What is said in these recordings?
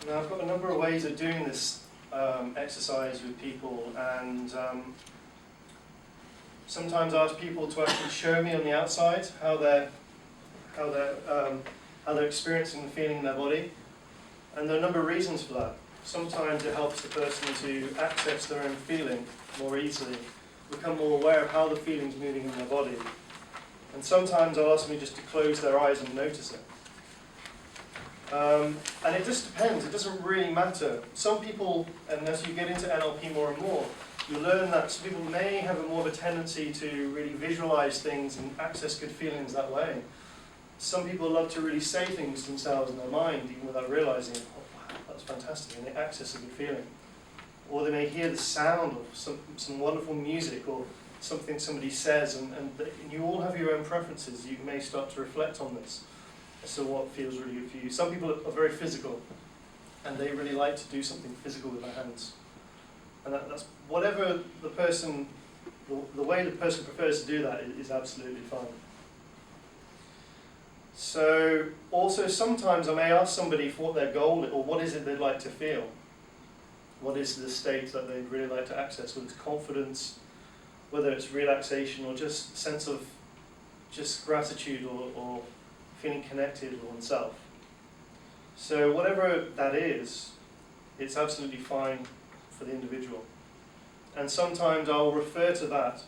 Now I've got a number of ways of doing this exercise with people, and sometimes I ask people to actually show me on the outside how they're experiencing and feeling in their body, and there are a number of reasons for that. Sometimes it helps the person to access their own feeling more easily, become more aware of how the feeling's moving in their body, and sometimes I'll ask them just to close their eyes and notice it. And it just depends, it doesn't really matter. Some people, and as you get into NLP more and more, you learn that some people may have more of a tendency to really visualize things and access good feelings that way. Some people love to really say things to themselves in their mind, even without realizing, oh wow, that's fantastic, and they access a good feeling. Or they may hear the sound of some wonderful music or something somebody says, and you all have your own preferences. You may start to reflect on this. So what feels really good for you? Some people are very physical, and they really like to do something physical with their hands. And that's whatever the person, the way the person prefers to do that is absolutely fine. So also sometimes I may ask somebody for what their goal is, or what is it they'd like to feel. What is the state that they'd really like to access, whether it's confidence, whether it's relaxation, or just a sense of just gratitude or feeling connected with oneself. So whatever that is, it's absolutely fine for the individual. And sometimes I'll refer to that,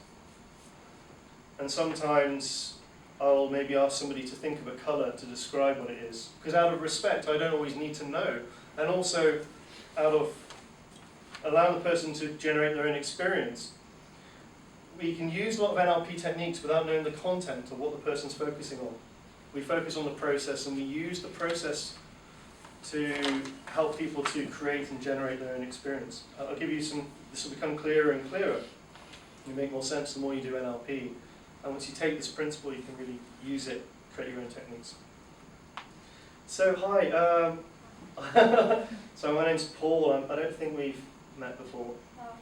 and sometimes I'll maybe ask somebody to think of a colour to describe what it is. Because out of respect, I don't always need to know. And also out of allowing the person to generate their own experience. We can use a lot of NLP techniques without knowing the content of what the person's focusing on. We focus on the process, and we use the process to help people to create and generate their own experience. I'll give you some, this will become clearer and clearer. You make more sense the more you do NLP. And once you take this principle, you can really use it, create your own techniques. So, hi. So my name's Paul. I don't think we've met before. No.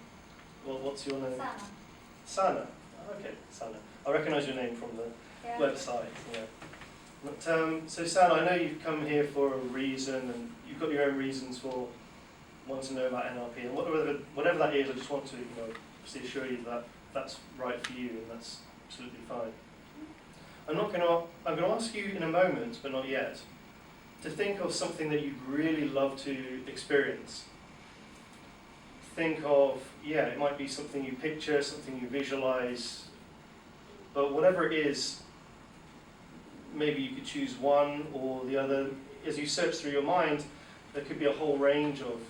Well, what's your name? Sana. Sana. Okay, Sana. I recognise your name from the website. Yeah. But, so Sana, I know you've come here for a reason, and you've got your own reasons for wanting to know about NLP, and whatever that is, I just want to, obviously assure you that that's right for you, and that's absolutely fine. I'm going to ask you in a moment, but not yet, to think of something that you'd really love to experience. Think of, it might be something you picture, something you visualize, but whatever it is, maybe you could choose one or the other. As you search through your mind, there could be a whole range of,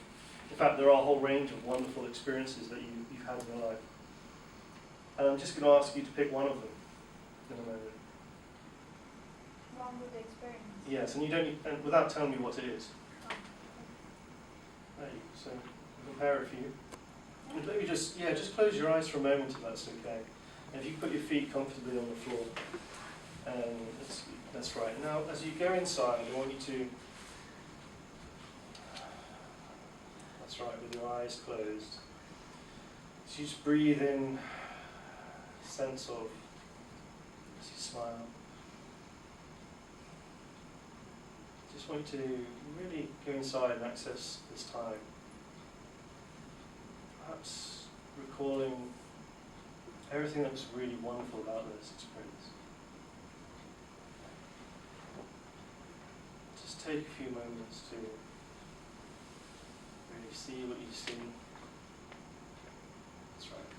in fact there are a whole range of wonderful experiences that you've had in your life. And I'm just going to ask you to pick one of them in a moment. One good experience. Yes, and you don't, and without telling me what it is. There you go. So I'll compare it for you. And let me just close your eyes for a moment if that's okay. And if you put your feet comfortably on the floor. That's right. Now, as you go inside, I want you to, that's right, with your eyes closed. So you just breathe in a sense of, as you smile. Just want you to really go inside and access this time. Perhaps recalling everything that was really wonderful about this experience. Just take a few moments to really see what you see. That's right.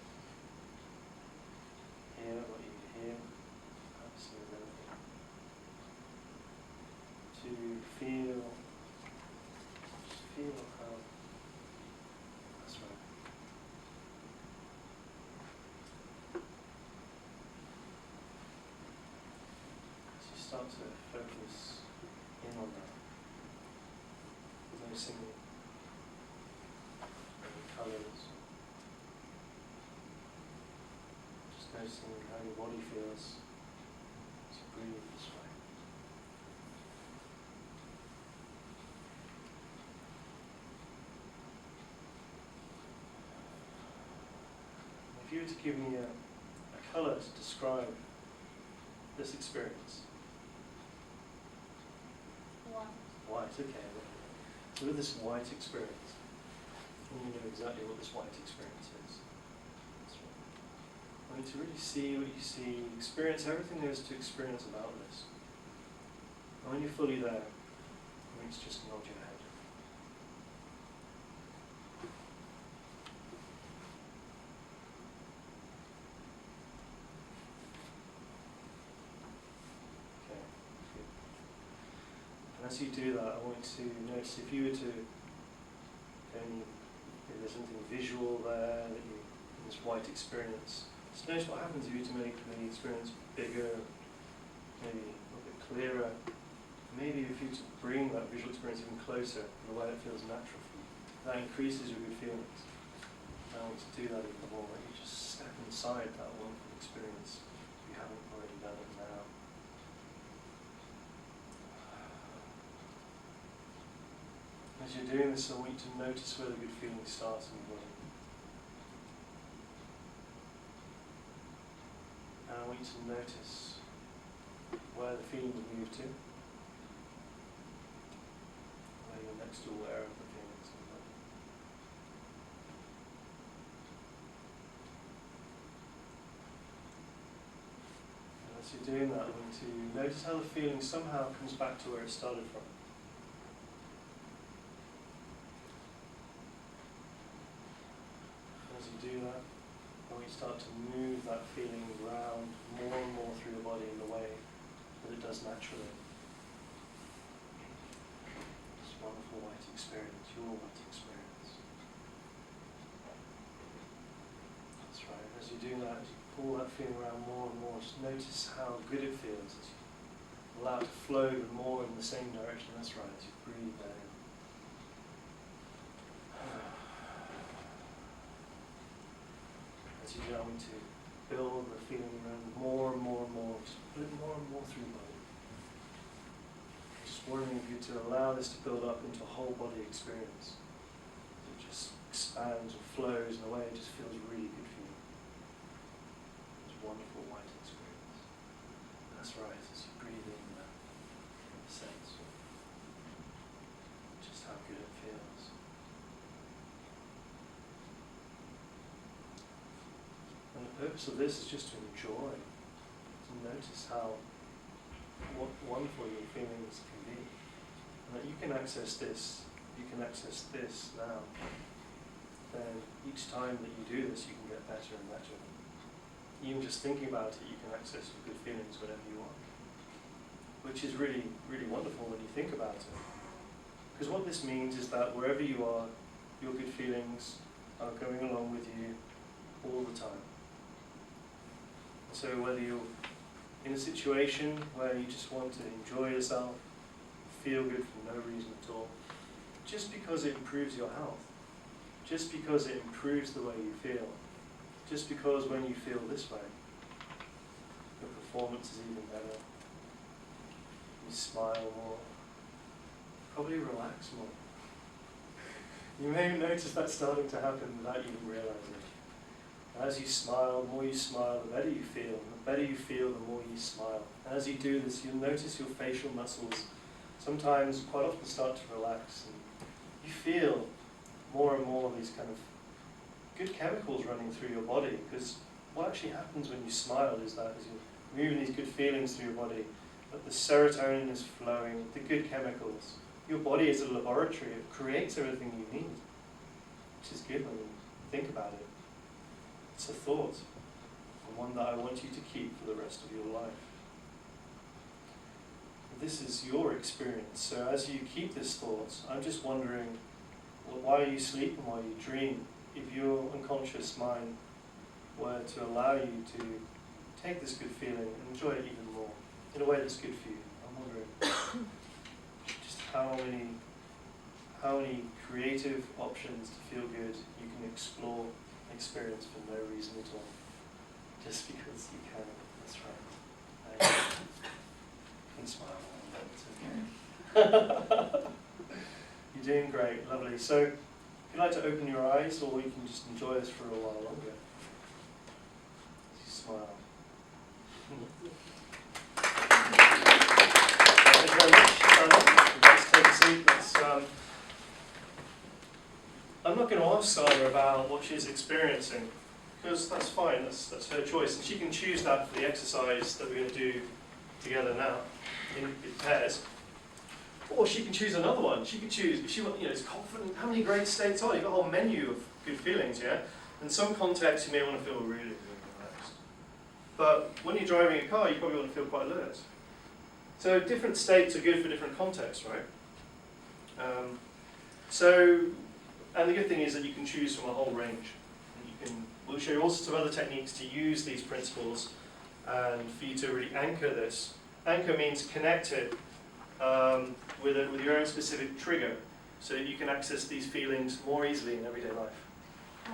Hear what you hear. Absolutely. To feel how. That's right. As you start to focus in on that, noticing the colours, just noticing how your body feels as you breathe this way. If you were to give me a colour to describe this experience. White. White, okay. So with this white experience, and you know exactly what this white experience is. I need to really see what you see, experience everything there is to experience about this. And when you're fully there, I need to just nod your head. Okay, good. And as you do that, I want you to notice if you were to, if there's anything visual there that you, in this white experience, just notice what happens if you were to make the experience bigger, maybe a little bit clearer. Maybe if you were to bring that visual experience even closer in a way that feels natural for you, that increases your good feelings. I want to do that even more, where you just step inside that wonderful experience if you haven't already done it now. As you're doing this, I want you to notice where the good feeling starts in your body. And I want you to notice where the feelings move to. Where you're next aware of the feelings in the body. And as you're doing that, I want you to notice how the feeling somehow comes back to where it started from. As you do that, and we start to move that feeling around more and more through your body in the way that it does naturally. This wonderful white experience, your white experience. That's right. As you do that, as you pull that feeling around more and more, just notice how good it feels as you allow it to flow more in the same direction. That's right, as you breathe there. As you go into build the feeling around more and more and more, just put it more and more through the body. Just warning you to allow this to build up into a whole body experience. It just expands and flows in a way it just feels really good for you. It's a wonderful white experience. That's right, as you breathe in that sense of just how good it feels. And the purpose of this is just to enjoy, to notice how wonderful your feelings can be. And that you can access this now. Then each time that you do this, you can get better and better. Even just thinking about it, you can access your good feelings whenever you want. Which is really, really wonderful when you think about it. Because what this means is that wherever you are, your good feelings are going along with you all the time. So whether you're in a situation where you just want to enjoy yourself, feel good for no reason at all, just because it improves your health, just because it improves the way you feel, just because when you feel this way, your performance is even better, you smile more, probably relax more. You may notice that starting to happen without even realizing it. As you smile, the more you smile, the better you feel. And the better you feel, the more you smile. And as you do this, you'll notice your facial muscles sometimes, quite often, start to relax. And you feel more and more of these kind of good chemicals running through your body. Because what actually happens when you smile is that as you're moving these good feelings through your body, that the serotonin is flowing, the good chemicals. Your body is a laboratory. It creates everything you need, which is good when you think about it. It's a thought, and one that I want you to keep for the rest of your life. This is your experience, so as you keep this thought, I'm just wondering, well, while you sleep and while you dream, if your unconscious mind were to allow you to take this good feeling and enjoy it even more, in a way that's good for you. I'm wondering just how many creative options to feel good you can explore, experience for no reason at all, just because you can. That's right. You can smile a little bit, it's okay. You're doing great, lovely. So, if you'd like to open your eyes, or you can just enjoy this for a while longer. As you smile. Thank you very much. Let's take a seat. Let's, I think, I'm not going to ask Sarah about what she's experiencing, because that's fine, that's her choice, and she can choose that for the exercise that we're going to do together now, in pairs. Or she can choose another one. She can choose, if she wants, is confident, how many great states are? You've got a whole menu of good feelings, yeah? In some contexts, you may want to feel really, really relaxed. But when you're driving a car, you probably want to feel quite alert. So different states are good for different contexts, right? And the good thing is that you can choose from a whole range. We'll show you all sorts of other techniques to use these principles and for you to really anchor this. Anchor means connect it with your own specific trigger so that you can access these feelings more easily in everyday life.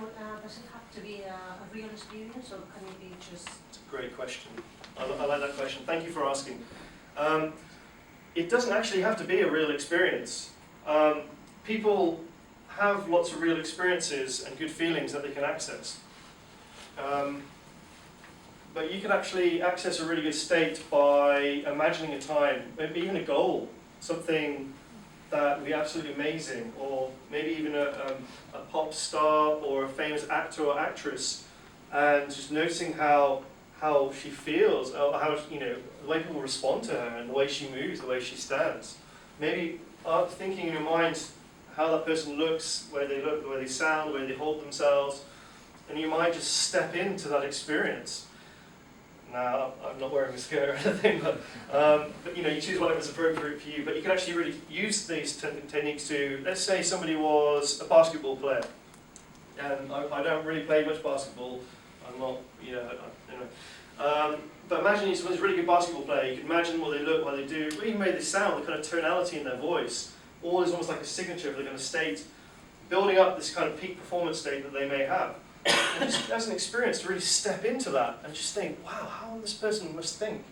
Well, does it have to be a real experience, or can it be just... It's a great question. I like that question. Thank you for asking. It doesn't actually have to be a real experience. People have lots of real experiences and good feelings that they can access. But you can actually access a really good state by imagining a time, maybe even a goal, something that would be absolutely amazing, or maybe even a pop star or a famous actor or actress, and just noticing how she feels, or how the way people respond to her, and the way she moves, the way she stands. Maybe thinking in your mind how that person looks, the way they sound, the way they hold themselves, and you might just step into that experience. Now, I'm not wearing a skirt or anything, but you choose whatever's appropriate for you. But you can actually really use these techniques to, let's say somebody was a basketball player, and I don't really play much basketball. I'm not, but imagine someone's a really good basketball player. You can imagine what they look, what they do, even the way they sound, the kind of tonality in their voice. All is almost like a signature of the kind of state, building up this kind of peak performance state that they may have. And just as an experience to really step into that and just think, wow, how this person must think.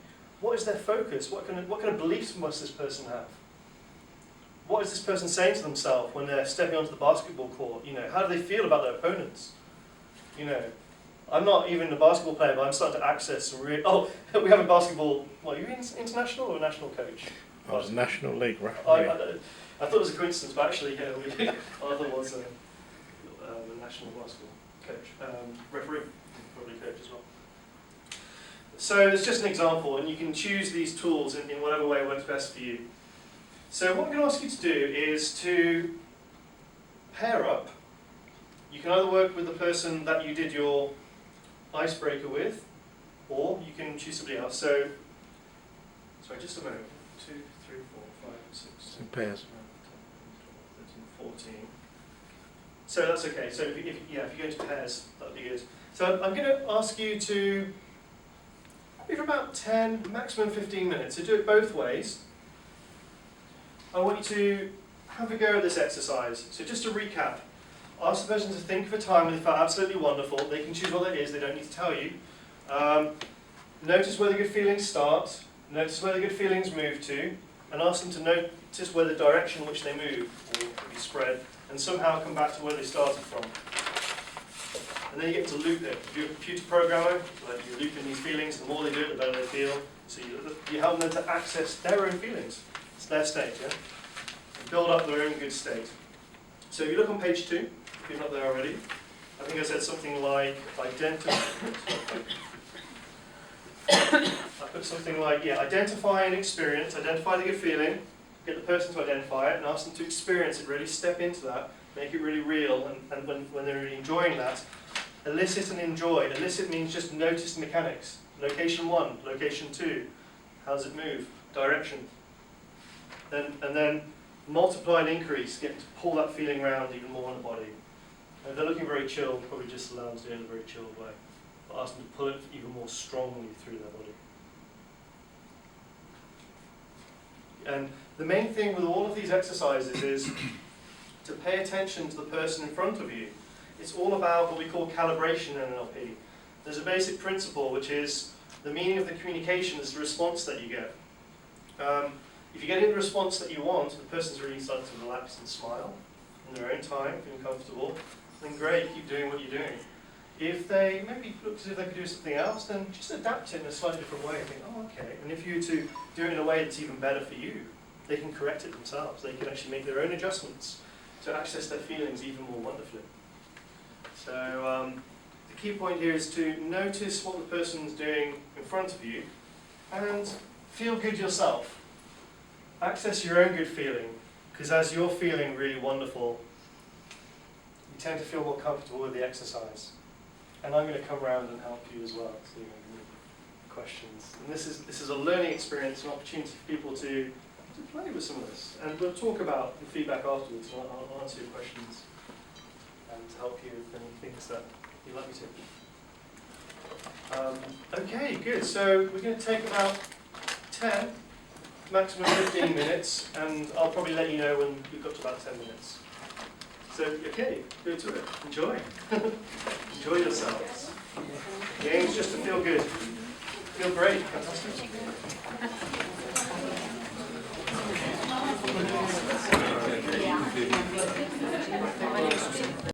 What is their focus? What kind of beliefs must this person have? What is this person saying to themselves when they're stepping onto the basketball court? How do they feel about their opponents? I'm not even a basketball player, but I'm starting to access some real... Oh, we have a basketball... What, are you international or a national coach? I was National League referee. I thought it was a coincidence, but actually, Arthur was the national basketball coach, referee, probably coach as well. So there's just an example, and you can choose these tools in whatever way works best for you. So what I'm going to ask you to do is to pair up. You can either work with the person that you did your icebreaker with, or you can choose somebody else. So, sorry, just a moment. 2, 3, 4, 5, 6, 7, 8, 9, 10, 11, 12, 13, 14. So that's okay. So if you go into pairs, that'd be good. So I'm going to ask you to, maybe for about 10, maximum 15 minutes, so do it both ways. I want you to have a go at this exercise. So just to recap, ask the person to think of a time when they felt absolutely wonderful. They can choose what it is, they don't need to tell you. Notice where the good feelings start, notice where the good feelings move to, and ask them to notice where the direction in which they move will be spread, and somehow come back to where they started from. And then you get to loop it. If you're a computer programmer, like you loop in these feelings, the more they do it, the better they feel. So you help them to access their own feelings. It's their state, yeah? And build up their own good state. So if you look on page 2, if you're not there already, I think I said something like identify an experience, identify the good feeling, get the person to identify it, and ask them to experience it, really step into that, make it really real, and when they're really enjoying that, elicit and enjoy. Elicit means just notice the mechanics. Location 1, location 2, how does it move, direction. And then multiply and increase, get to pull that feeling around even more in the body. If they're looking very chilled, probably just allow them to do it in a very chilled way. But ask them to pull it even more strongly through their body. And the main thing with all of these exercises is to pay attention to the person in front of you. It's all about what we call calibration in NLP. There's a basic principle which is the meaning of the communication is the response that you get. If you get in the response that you want, the person's really starting to relax and smile in their own time, feeling comfortable, then great, keep doing what you're doing. If they maybe look as if they could do something else, then just adapt it in a slightly different way. Think, oh, okay. And if you were to do it in a way that's even better for you, they can correct it themselves. They can actually make their own adjustments. to access their feelings even more wonderfully. So the key point here is to notice what the person's doing in front of you and feel good yourself. Access your own good feeling, because as you're feeling really wonderful, you tend to feel more comfortable with the exercise. And I'm going to come around and help you as well, so you know, questions. And this is a learning experience, an opportunity for people to play with some of this. And we'll talk about the feedback afterwards, and I'll answer your questions and help you with any things that you'd like me to. Okay, good. So we're going to take about 10, maximum 15 minutes, and I'll probably let you know when we've got to about 10 minutes. So, okay, go to it. Enjoy. Enjoy yourselves. The aim is just to feel good. Feel great. Fantastic.